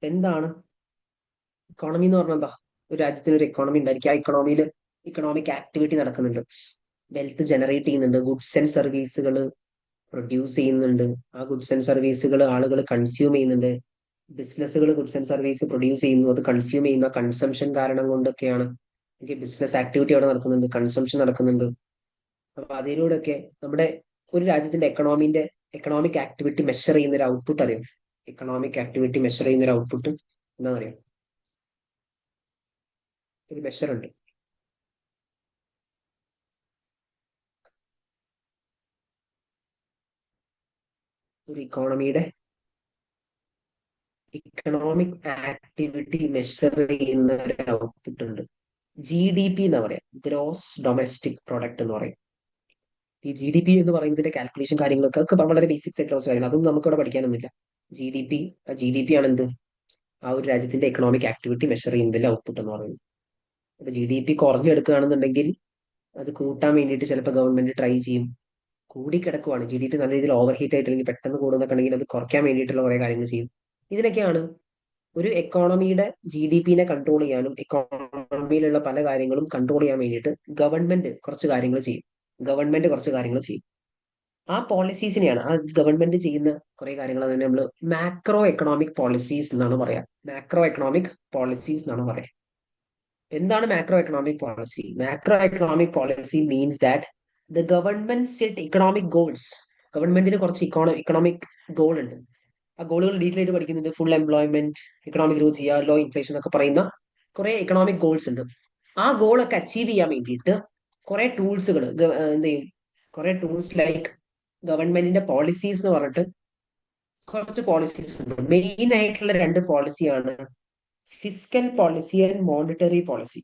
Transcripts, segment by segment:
എന്താണ് ഇക്കോണമി എന്ന് പറഞ്ഞാൽ? എന്താ? ഒരു രാജ്യത്തിന് ഒരു എക്കോണമി ഉണ്ടായിരിക്കും. ആ ഇക്കോണമിയിൽ ഇക്കണോമിക് ആക്ടിവിറ്റി നടക്കുന്നുണ്ട്, വെൽത്ത് ജനറേറ്റ് ചെയ്യുന്നുണ്ട്, ഗുഡ്സ് ആൻഡ് സർവീസുകൾ പ്രൊഡ്യൂസ് ചെയ്യുന്നുണ്ട്, ആ ഗുഡ്സ് ആൻഡ് സർവീസുകൾ ആളുകൾ കൺസ്യൂം ചെയ്യുന്നുണ്ട്, ബിസിനസ്സുകൾ ഗുഡ്സ് ആൻഡ് സർവീസ് പ്രൊഡ്യൂസ് ചെയ്യുന്നു, അത് കൺസ്യൂം ചെയ്യുന്ന കൺസംഷൻ കാരണം കൊണ്ടൊക്കെയാണ് ബിസിനസ് ആക്ടിവിറ്റി അവിടെ നടക്കുന്നുണ്ട്, കൺസംഷൻ നടക്കുന്നുണ്ട്. അപ്പൊ അതിലൂടെയൊക്കെ നമ്മുടെ ഒരു രാജ്യത്തിന്റെ എക്കണോമിക് ആക്ടിവിറ്റി മെഷർ ചെയ്യുന്ന ഒരു ഔട്ട്പുട്ട് അറിയാം. എക്കണോമിക് ആക്ടിവിറ്റി മെഷർ ചെയ്യുന്ന ഒരു ഔട്ട്പുട്ട് എന്താ പറയാ? ഒരു മെഷർ ഉണ്ട്. ഒരു ഇക്കണോമിക് ആക്ടിവിറ്റി മെഷർ ചെയ്യുന്ന ഒരു ഔട്ട്പുട്ട് ഉണ്ട്. GDP എന്ന് പറയാം, ഗ്രോസ് ഡൊമസ്റ്റിക് പ്രൊഡക്റ്റ് എന്ന് പറയും. ഈ GDP എന്ന് പറയുന്നതിന്റെ കാൽക്കുലേഷൻ കാര്യങ്ങളൊക്കെ വളരെ ബേസിക്സ് ആയിട്ടുള്ള കുറച്ച് കാര്യങ്ങൾ, അതൊന്നും നമുക്ക് ഇവിടെ പഠിക്കാനൊന്നുമില്ല. GDP GDP ആണ് എന്ത്? ആ ഒരു രാജ്യത്തിന്റെ എക്കണോമിക് ആക്ടിവിറ്റി മെഷർ ചെയ്യുന്നതിന്റെ ഔട്ട്പുട്ട് എന്ന് പറയുന്നത്. അപ്പൊ GDP കുറഞ്ഞെടുക്കുകയാണെന്നുണ്ടെങ്കിൽ അത് കൂട്ടാൻ വേണ്ടിയിട്ട് ചിലപ്പോൾ ഗവൺമെന്റ് ട്രൈ ചെയ്യും. കൂടിക്കിടക്കുവാണ് GDP നല്ല രീതിയിൽ ഓവർ ഹീറ്റ് ആയിട്ട് അല്ലെങ്കിൽ പെട്ടെന്ന് കൂടുന്നൊക്കെ ഉണ്ടെങ്കിൽ അത് കുറയ്ക്കാൻ വേണ്ടിയിട്ടുള്ള കുറെ കാര്യങ്ങൾ ചെയ്യും. ഇതിനൊക്കെയാണ് ഒരു എക്കോണമിയുടെ GDP-നെ കൺട്രോൾ ചെയ്യാനും എക്കോണമിയിലുള്ള പല കാര്യങ്ങളും കൺട്രോൾ ചെയ്യാൻ വേണ്ടിയിട്ട് ഗവൺമെന്റ് കുറച്ച് കാര്യങ്ങൾ ചെയ്യും. ആ പോളിസീസിനെയാണ്, ആ ഗവൺമെന്റ് ചെയ്യുന്ന കുറെ കാര്യങ്ങൾ തന്നെ നമ്മൾ മാക്രോ എക്കണോമിക് പോളിസീസ് എന്നാണ് പറയാം. മാക്രോ എക്കണോമിക് പോളിസീസ് എന്നാണ് പറയാം. എന്താണ് macro economic policy? Macro economic policy means that the government set economic goals. ഗവൺമെന്റിന് കുറച്ച് ഇക്കണോമിക് ഗോൾ ഉണ്ട്. ആ ഗോളുകൾ ഡീറ്റെയിൽ ആയിട്ട് പഠിക്കുന്നുണ്ട്. ഫുൾ എംപ്ലോയ്മെന്റ്, ഇക്കണോമിക് ഗ്രോത്ത് ചെയ്യുക, ലോ ഇൻഫ്ലേഷൻ എന്നൊക്കെ പറയുന്ന കുറെ ഇക്കണോമിക് ഗോൾസ് ഉണ്ട്. ആ ഗോളൊക്കെ അച്ചീവ് ചെയ്യാൻ വേണ്ടിയിട്ട് കുറെ ടൂൾസുകൾ എന്ത് ചെയ്യും? കുറെ ടൂൾസ് ലൈക്ക് ഗവൺമെന്റിന്റെ പോളിസീസ് എന്ന് പറഞ്ഞിട്ട് കുറച്ച് പോളിസീസ് ഉണ്ട്. മെയിൻ ആയിട്ടുള്ള രണ്ട് പോളിസിയാണ് fiscal policy and monetary policy.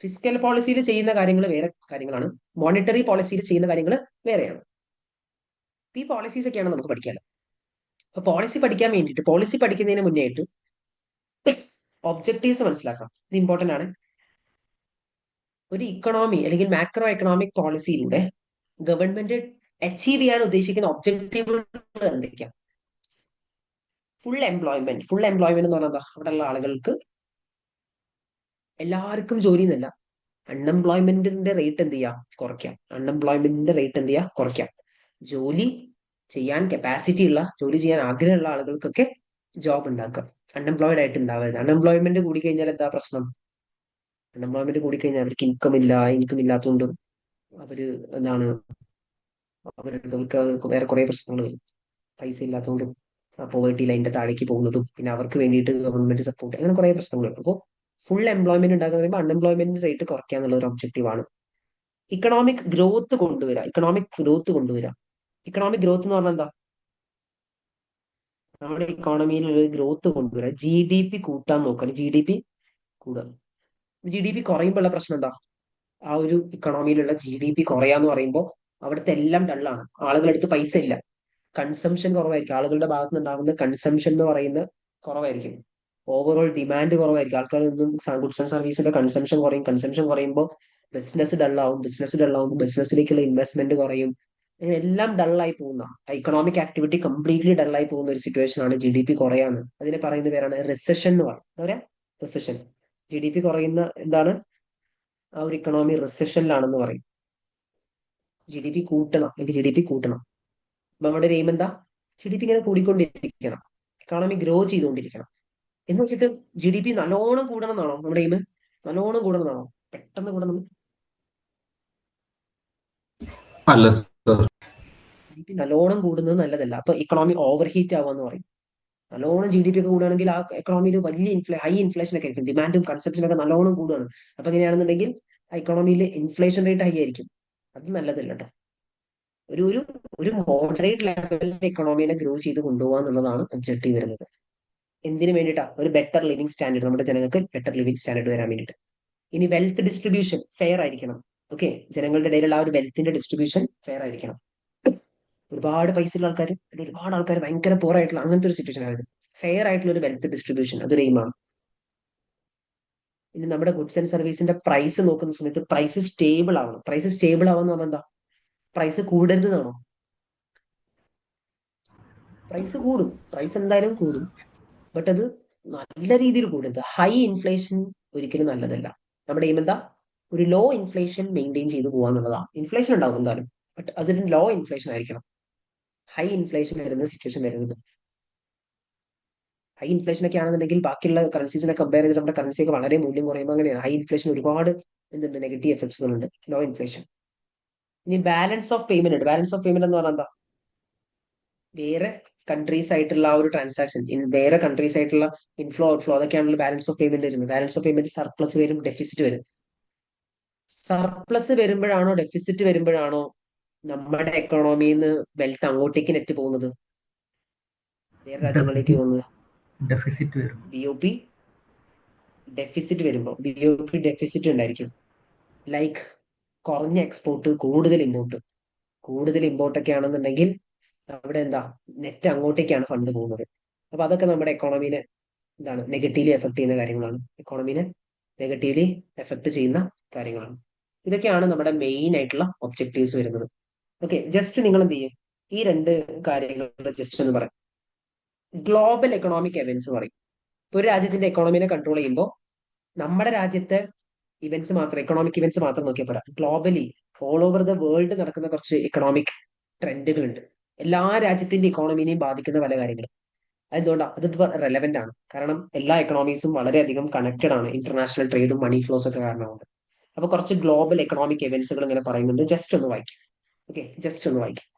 Fiscal പോളിസിയിൽ ചെയ്യുന്ന കാര്യങ്ങൾ വേറെ കാര്യങ്ങളാണ്, മോണിറ്ററി പോളിസിയിൽ ചെയ്യുന്ന കാര്യങ്ങൾ വേറെയാണ്. ഈ പോളിസീസ് ഒക്കെയാണ് നമുക്ക് പഠിക്കാൻ. അപ്പൊ പോളിസി പഠിക്കുന്നതിന് മുന്നേ ആയിട്ട് ഒബ്ജക്റ്റീവ്സ് മനസ്സിലാക്കാം. ഇത് ഇമ്പോർട്ടന്റ് ആണ്. ഒരു ഇക്കണോമി അല്ലെങ്കിൽ മാക്രോ എക്കണോമിക് പോളിസിയിലൂടെ ഗവൺമെന്റ് അച്ചീവ് ചെയ്യാൻ ഉദ്ദേശിക്കുന്ന ഒബ്ജക്റ്റീവുകൾ എന്തൊക്കെയാണ്? ഫുൾ എംപ്ലോയ്മെന്റ് എന്ന് പറഞ്ഞാൽ അവിടെയുള്ള ആളുകൾക്ക് എല്ലാവർക്കും ജോലി എന്നല്ല, അൺഎംപ്ലോയ്മെന്റിന്റെ റേറ്റ് എന്ത് ചെയ്യാം? കുറയ്ക്കാം. ജോലി ചെയ്യാൻ കപ്പാസിറ്റി ഉള്ള, ജോലി ചെയ്യാൻ ആഗ്രഹമുള്ള ആളുകൾക്കൊക്കെ ജോബ് ഉണ്ടാക്കാം. അൺഎംപ്ലോയിഡ് ആയിട്ട് ഉണ്ടാവരുത്. അൺഎംപ്ലോയ്മെന്റ് കൂടിക്കഴിഞ്ഞാൽ എന്താ പ്രശ്നം? അൺഎംപ്ലോയ്മെന്റ് കൂടിക്കഴിഞ്ഞാൽ അവർക്ക് ഇൻകം ഇല്ലാത്തതുകൊണ്ടും അവര് എന്താണ് അവർക്ക് വേറെ കുറെ പ്രശ്നങ്ങൾ വരും. പൈസ ഇല്ലാത്തതുകൊണ്ടും പോവേർട്ടി ലൈനിന്റെ താഴേക്ക് പോകുന്നതും പിന്നെ അവർക്ക് വേണ്ടിയിട്ട് ഗവൺമെന്റ് സപ്പോർട്ട്, അങ്ങനെ കുറെ പ്രശ്നങ്ങൾ വരും. അപ്പോൾ ഫുൾ എംപ്ലോയ്മെന്റ് ഉണ്ടാക്കുന്ന പറയുമ്പോൾ അൺഎംപ്ലോയ്മെന്റ് റേറ്റ് കുറയ്ക്കുക എന്നുള്ള ഒരു ഒബ്ജക്റ്റീവ് ആണ്. ഇക്കണോമിക് ഗ്രോത്ത് കൊണ്ടുവരിക. ഇക്കണോമിക് ഗ്രോത്ത് എന്ന് പറഞ്ഞാൽ എന്താ? നമ്മുടെ ഇക്കോണമിയിൽ ഒരു ഗ്രോത്ത് കൊണ്ടുവരിക, GDP കൂട്ടാൻ നോക്കുക. GDP കൂടുക. GDP കുറയുമ്പോഴുള്ള പ്രശ്നം എന്താ? ആ ഒരു ഇക്കണോമിയിലുള്ള GDP കുറയാന്ന് പറയുമ്പോൾ അവിടുത്തെ എല്ലാം ഡള്ളാണ്. ആളുകളുടെ അടുത്ത് പൈസ ഇല്ല, കൺസംഷൻ കുറവായിരിക്കും. ആളുകളുടെ ഭാഗത്ത് നിന്നുണ്ടാകുന്ന കൺസംഷൻ എന്ന് പറയുന്നത് കുറവായിരിക്കും. ഓവറോൾ ഡിമാൻഡ് കുറവായിരിക്കും. ആൾക്കാരൊന്നും ഗുഡ്സ് ആൻഡ് സർവീസിന്റെ കൺസംഷൻ കുറയും. കൺസംഷൻ കുറയുമ്പോൾ ബിസിനസ്സിലേക്കുള്ള ഇൻവെസ്റ്റ്മെന്റ് കുറയും. അങ്ങനെ എല്ലാം ഡള്ളായി പോകുന്ന, ഇക്കണോമിക് ആക്ടിവിറ്റി കംപ്ലീറ്റ്ലി ഡള്ളായി പോകുന്ന ഒരു സിറ്റുവേഷൻ ആണ് GDP കുറയാന്ന്. അതിനെ പറയുന്ന പേരാണ് റിസഷൻ എന്ന് പറയും. എന്താ പറയാ? റിസഷൻ. GDP കുറയുന്ന എന്താണ്? ആ ഒരു ഇക്കണോമി റിസഷനിലാണെന്ന് പറയും. GDP കൂട്ടണം, അല്ലെങ്കിൽ GDP കൂട്ടണം. അപ്പൊ നമ്മുടെ ഒരു എയിം എന്താ? GDP ഇങ്ങനെ കൂടിക്കൊണ്ടിരിക്കണം, ഇക്കോണമി ഗ്രോ ചെയ്തുകൊണ്ടിരിക്കണം. എന്ന് വെച്ചിട്ട് GDP നല്ലോണം കൂടണം എന്നാണോ നമ്മുടെ എയിം? നല്ലോണം കൂടണം എന്നാണോ? പെട്ടെന്ന് കൂടണം? അല്ല സർ. GDP നല്ലോണം കൂടുന്നത് നല്ലതല്ല. അപ്പൊ ഇക്കണോമി ഓവർ ഹീറ്റ് ആവാന്ന് പറയും. നല്ലോണം GDP ഒക്കെ കൂടുകയാണെങ്കിൽ ആ എക്കണോമിയിൽ വലിയ ഹൈ ഇൻഫ്ലേഷൻ ഒക്കെ ആയിരിക്കും. ഡിമാൻഡും കൺസപ്ഷനും ഒക്കെ നല്ലോണം കൂടുകയാണ്. അപ്പൊ എങ്ങനെയാണെന്നുണ്ടെങ്കിൽ ആ ഇക്കണോമിയിൽ ഇൻഫ്ലേഷൻ റേറ്റ് ഹൈ ആയിരിക്കും. അത് നല്ലതല്ല കേട്ടോ. ഒരു ഒരു ഒരു മോഡറേറ്റ് ലെവലിൽ എക്കണോമിനെ ഗ്രോ ചെയ്ത് കൊണ്ടുപോകുക എന്നുള്ളതാണ് ഒബ്ജക്റ്റീവ് വരുന്നത്. എന്തിനു വേണ്ടിയിട്ടാ? ഒരു ബെറ്റർ ലിവിങ് സ്റ്റാൻഡേർഡ്, നമ്മുടെ ജനങ്ങൾക്ക് ബെറ്റർ ലിവിങ് സ്റ്റാൻഡേർഡ് വരാൻ വേണ്ടിയിട്ട്. ഇനി വെൽത്ത് ഡിസ്ട്രിബ്യൂഷൻ ഫെയർ ആയിരിക്കണം. ഓക്കെ, ജനങ്ങളുടെ ഇടയിലുള്ള ആ ഒരു വെൽത്തിന്റെ ഡിസ്ട്രിബ്യൂഷൻ ഫെയർ ആയിരിക്കണം. ഒരുപാട് പൈസ ഉള്ള ആൾക്കാർ, ഒരുപാട് ആൾക്കാർ ഭയങ്കര പോർ ആയിട്ടുള്ള അങ്ങനത്തെ ഒരു സിറ്റുവേഷൻ ആയിരുന്നു. ഫെയർ ആയിട്ടുള്ള ഒരു വെൽത്ത് ഡിസ്ട്രിബ്യൂഷൻ, അതൊരു എയിമാണ്. ഇനി നമ്മുടെ ഗുഡ്സ് ആൻഡ് സർവീസിന്റെ പ്രൈസ് നോക്കുന്ന സമയത്ത് പ്രൈസ് സ്റ്റേബിൾ ആവണം. പ്രൈസ് സ്റ്റേബിൾ ആവുന്ന പറഞ്ഞാൽ എന്താ? പ്രൈസ് കൂടരുത് എന്നാണോ? പ്രൈസ് കൂടും, പ്രൈസ് എന്തായാലും കൂടും. ബട്ട് അത് നല്ല രീതിയിൽ കൂടരുത്. ഹൈ ഇൻഫ്ലേഷൻ ഒരിക്കലും നല്ലതല്ല. നമ്മുടെ എയിം എന്താ? ഒരു ലോ ഇൻഫ്ലേഷൻ മെയിൻറ്റെയിൻ ചെയ്ത് പോകാന്നുള്ളതാണ്. ഇൻഫ്ലേഷൻ ഉണ്ടാവും എന്തായാലും, ബട്ട് അതൊരു ലോ ഇൻഫ്ലേഷൻ ആയിരിക്കണം. ഹൈ ഇൻഫ്ലേഷൻ വരുന്ന സിറ്റുവേഷൻ വരുന്നത്. ഹൈ ഇൻഫ്ലേഷൻ ഒക്കെ ആണെന്നുണ്ടെങ്കിൽ ബാക്കിയുള്ള കറൻസീസിനെ കമ്പയർ ചെയ്തിട്ട് നമ്മുടെ കറൻസി ഒക്കെ വളരെ മൂല്യം കുറയുമ്പോൾ അങ്ങനെയാണ്. ഹൈ ഇൻഫ്ലേഷൻ ഒരുപാട് എന്തുണ്ട്, നെഗറ്റീവ് എഫക്ട്സുകളുണ്ട്. Low inflation. ഇനി ബാലൻസ് ഓഫ് പേയ്മെന്റ് ഉണ്ട്. ബാലൻസ് ഓഫ് പേയ്മെന്റ് എന്ന് പറഞ്ഞാൽ എന്താ? വേറെ കൺട്രീസ് ആയിട്ടുള്ള ആ ഒരു ട്രാൻസാക്ഷൻ, വേറെ കൺട്രീസ് ആയിട്ടുള്ള ഇൻഫ്ലോ ഔട്ട്ഫ്ലോ, അതൊക്കെയാണല്ലോ ബാലൻസ് ഓഫ് പേയ്മെന്റ് വരുന്നത്. ബാലൻസ് ഓഫ് പേയ്മെന്റ് സർപ്ലസ് വരും, ഡെഫിസിറ്റ് വരും. സർപ്ലസ് വരുമ്പോഴാണോ ഡെഫിസിറ്റ് വരുമ്പോഴാണോ നമ്മുടെ എക്കണോമിയിൽ നിന്ന് വെൽത്ത് അങ്ങോട്ടേക്ക് നെറ്റ് പോകുന്നത്, വേറെ രാജ്യങ്ങളിലേക്ക് ഡെഫിസിറ്റ് പോകുന്നത്? ഡെഫിസിറ്റ് വരും. ബി ഒ പി ഡെഫിസിറ്റ് വരുമ്പോൾ ബി ഒ പി ഡെഫിസിറ്റ് ഉണ്ടായിരിക്കും. ലൈക്ക് കുറഞ്ഞ എക്സ്പോർട്ട്, കൂടുതൽ ഇമ്പോർട്ട്. കൂടുതൽ ഇമ്പോർട്ട് ഒക്കെ ആണെന്നുണ്ടെങ്കിൽ അവിടെ എന്താ, നെറ്റ് അങ്ങോട്ടേക്കാണ് ഫണ്ട് പോകുന്നത്. അപ്പൊ അതൊക്കെ നമ്മുടെ എക്കോണമീനെ എന്താണ്, നെഗറ്റീവ്ലി എഫക്ട് ചെയ്യുന്ന കാര്യങ്ങളാണ്. എക്കോണമീനെ നെഗറ്റീവ്ലി എഫക്ട് ചെയ്യുന്ന കാര്യങ്ങളാണ്. ഇതൊക്കെയാണ് നമ്മുടെ മെയിൻ ആയിട്ടുള്ള ഒബ്ജക്റ്റീവ്സ് വരുന്നത്. ഓക്കെ, ജസ്റ്റ് നിങ്ങൾ എന്ത് ചെയ്യും, ഈ രണ്ട് കാര്യങ്ങൾ ജസ്റ്റ് ഒന്ന് പറയാം. ഗ്ലോബൽ എക്കണോമിക് എവന്റ്സ് പറയും. ഇപ്പൊ ഒരു രാജ്യത്തിന്റെ എക്കോണമിനെ കൺട്രോൾ ചെയ്യുമ്പോൾ നമ്മുടെ രാജ്യത്തെ ഇവന്റ്സ് മാത്രം, എക്കണോമിക് ഇവന്റ്സ് മാത്രം നോക്കിയാൽ പോരാ. Globally all over the world നടക്കുന്ന കുറച്ച് എക്കണോമിക് ട്രെൻഡുകളുണ്ട്. എല്ലാ രാജ്യത്തിന്റെ ഇക്കോണമിനെയും ബാധിക്കുന്ന പല കാര്യങ്ങളും. അതെന്തുകൊണ്ടാണ് അതിപ്പോ റെലവെന്റ് ആണ്? കാരണം എല്ലാ എക്കണോമീസും വളരെയധികം കണക്റ്റഡ് ആണ്, ഇന്റർനാഷണൽ ട്രേഡും മണി ഫ്ലോസ് ഒക്കെ കാരണമുണ്ട്. അപ്പൊ കുറച്ച് ഗ്ലോബൽ എക്കണോമിക് ഇവന്റ്സുകൾ ഇങ്ങനെ പറയുന്നുണ്ട്. ജസ്റ്റ് ഒന്ന് വായിക്കാം. ഓക്കെ, ജസ്റ്റ് ഒന്ന് വായിക്കാം.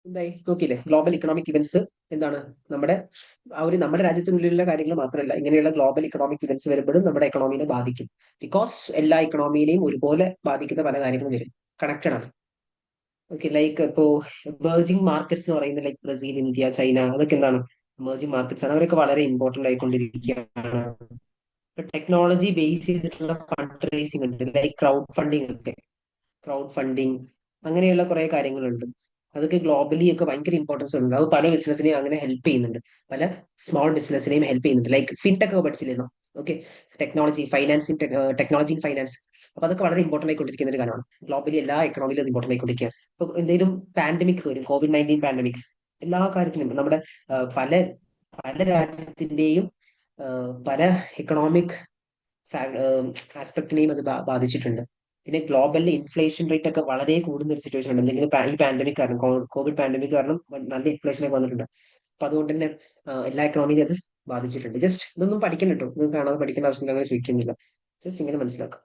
എന്തായി നോക്കിയില്ലേ? ഗ്ലോബൽ ഇക്കണോമിക് ഇവന്റ്സ് എന്താണ്, നമ്മുടെ നമ്മുടെ രാജ്യത്തിനുള്ളിലുള്ള കാര്യങ്ങൾ മാത്രമല്ല, ഇങ്ങനെയുള്ള ഗ്ലോബൽ ഇക്കണോമിക് ഇവന്റ്സ് വരുമ്പോഴും നമ്മുടെ എക്കണോമിനെ ബാധിക്കും. ബിക്കോസ് എല്ലാ ഇക്കണോമിനെയും ഒരുപോലെ ബാധിക്കുന്ന പല കാര്യങ്ങളും വരും, കണക്റ്റഡ് ആണ്. ഓക്കെ, ലൈക്ക് ഇപ്പോ എമേർജിംഗ് മാർക്കറ്റ്സ് എന്ന് പറയുന്നത് ലൈക്ക് ബ്രസീൽ, ഇന്ത്യ, ചൈന, അതൊക്കെ എന്താണ്, എമേർജിംഗ് മാർക്കറ്റ്സ് ആണ്. അവരൊക്കെ വളരെ ഇമ്പോർട്ടന്റ് ആയിക്കൊണ്ടിരിക്കുകയാണ്. ടെക്നോളജി ബേസ് ചെയ്തിട്ടുള്ള ഫണ്ട് റേസിംഗ് ഉണ്ട്, ലൈക്ക് ക്രൗഡ് ഫണ്ടിങ് ഒക്കെ. ക്രൗഡ് ഫണ്ടിങ്, അങ്ങനെയുള്ള കുറെ കാര്യങ്ങളുണ്ട്. അതൊക്കെ ഗ്ലോബലി ഒക്കെ ഭയങ്കര ഇമ്പോർട്ടൻസ് ഉണ്ട്. അത് പല ബിസിനസിനെയും അങ്ങനെ ഹെൽപ്പ് ചെയ്യുന്നുണ്ട്. പല സ്മോൾ ബിസിനസിനെയും ഹെൽപ്പ് ചെയ്യുന്നുണ്ട്. ലൈക്ക് ഫിൻടെക് ഒക്കെ പഠിച്ചിരുന്നു. Okay, technology financing, technology in finance. അപ്പൊ അതൊക്കെ വളരെ ഇമ്പോർട്ടന്റ് ആയിക്കൊണ്ടിരിക്കുന്ന ഒരു കാര്യമാണ്. ഗ്ലോബലി എല്ലാ എക്കണോമിയിലും അത് ഇമ്പോർട്ടന്റ് ആയിക്കൊണ്ടിരിക്കുകയാണ്. ഇപ്പൊ എന്തെങ്കിലും പാൻഡമിക് വരും, COVID-19 പാൻഡമിക്, എല്ലാ കാര്യത്തിലും നമ്മുടെ പല പല രാജ്യത്തിന്റെയും പല എക്കണോമിക് ആസ്പെക്ടിനെയും അത് ബാധിച്ചിട്ടുണ്ട്. പിന്നെ ഗ്ലോബലിൽ ഇൻഫ്ലേഷൻ റേറ്റ് ഒക്കെ വളരെ കൂടുന്ന ഒരു സിറ്റുവേഷൻ ഉണ്ട്. എന്തെങ്കിലും ഈ പാൻഡമിക് കാരണം, കോവിഡ് പാൻഡമിക് കാരണം നല്ല ഇൻഫ്ലേഷൻ ഒക്കെ വന്നിട്ടുണ്ട്. അപ്പൊ അതുകൊണ്ട് തന്നെ എല്ലാ എക്കണോമിയും അത് ബാധിച്ചിട്ടുണ്ട്. ജസ്റ്റ് ഇതൊന്നും പഠിക്കണം കേട്ടോ, ഇത് കാണാതെ പഠിക്കേണ്ട ആവശ്യമില്ല, അങ്ങനെ ചോദിക്കുന്നില്ല. ജസ്റ്റ് ഇങ്ങനെ മനസ്സിലാക്കാം.